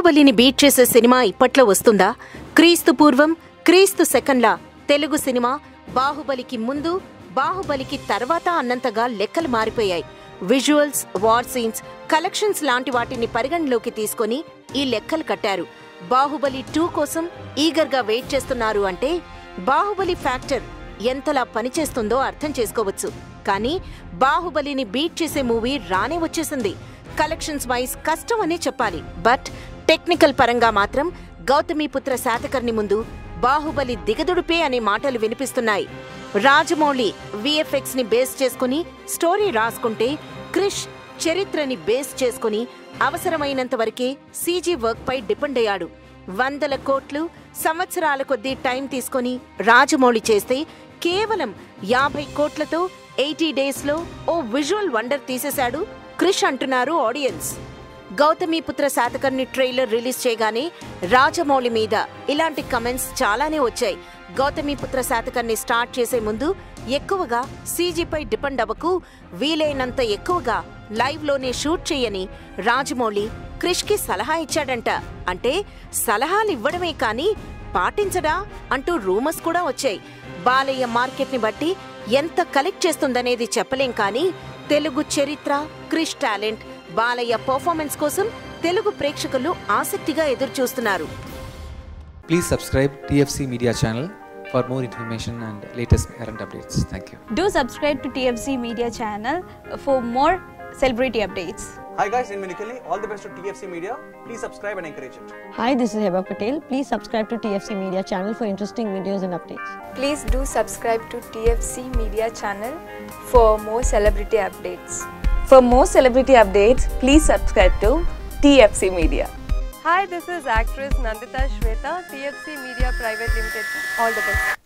బాహుబలిని beat చేసే cinema ఇప్పట్లో వస్తుందా? క్రీస్తు పూర్వం, క్రీస్తు శకంలా తెలుగు సినిమా బాహుబలికి ముందు, బాహుబలికి తర్వాత అన్నంతగా లెక్కలు మారిపోయాయి. విజువల్స్, వార్ సీన్స్, కలెక్షన్స్ లాంటి వాటిని పరిగణలోకి తీసుకొని ఈ లెక్కలు కట్టారు. బాహుబలి 2 కోసం ఈగర్గా వెయిట్ చేస్తున్నారు అంటే బాహుబలి ఫ్యాక్టర్ ఎంతలా పనిచేస్తుందో అర్థం చేసుకోవచ్చు. కానీ బాహుబలిని బీట్ చేసే మూవీ రానే వచ్చేసింది. కలెక్షన్స్ వైజ్ కష్టం అనే చెప్పాలి. బట్ టెక్నికల్ పరంగా మాత్రం గౌతమిపుత్ర శాతకర్ణి ముందు బాహుబలి దిగదుడిపే అనే మాటలు వినిపిస్తున్నాయి. రాజమౌళి విఎఫ్ఎక్స్ ని బేస్ చేసుకుని స్టోరీ రాసుకుంటే, క్రిష్ చరిత్రని బేస్ చేసుకుని అవసరమైనంత వరకే సీజీ వర్క్ పై డిపెండ్ అయ్యాడు. 100 కోట్లు సంవత్సరాల కొద్దీ టైం తీసుకొని రాజమౌళి చేస్తే కేవలం 50 కోట్లతో 80 డేస్ లో ఓ విజువల్ వండర్ తీసేశాడు క్రిష్ అంటున్నారు audience. Gautamiputra Satakarni trailer release చేయగానే రాజమౌళి మీద ఇలాంటి కమెంట్స్ చాలానే వచ్చాయి. గౌతమిపుత్ర శాతకర్ణి స్టార్ట్ చేసే ముందు ఎక్కువగా సీజీపై డిపెండ్ అవ్వకు, వీలైనంత ఎక్కువగా లైవ్ లోనే షూట్ చేయని రాజమౌళి క్రిష్ కి సలహా ఇచ్చాడంట. అంటే సలహాలు ఇవ్వడమే కానీ పాటించడా అంటూ రూమర్స్ కూడా వచ్చాయి. బాలయ్య మార్కెట్ ని బట్టి ఎంత కలెక్ట్ చేస్తుందనేది చెప్పలేం కానీ తెలుగు చరిత్ర, క్రిష్ టాలెంట్, బాలయ్య పర్ఫార్మెన్స్ కోసం తెలుగు ప్రేక్షకులు ఆసక్తిగా ఎదురుచూస్తున్నారు. Please subscribe TFC Media channel for more information and latest current updates. Thank you. Do subscribe to TFC Media channel for more celebrity updates. Hi guys, in Minikali, all the best to TFC Media. Please subscribe and encourage it. Hi, this is Heba Patel. Please subscribe to TFC Media channel for interesting videos and updates. Please do subscribe to TFC Media channel for more celebrity updates. For more celebrity updates, please subscribe to TFC Media. Hi, this is actress Nandita Shweta, TFC Media Private Limited. All the best.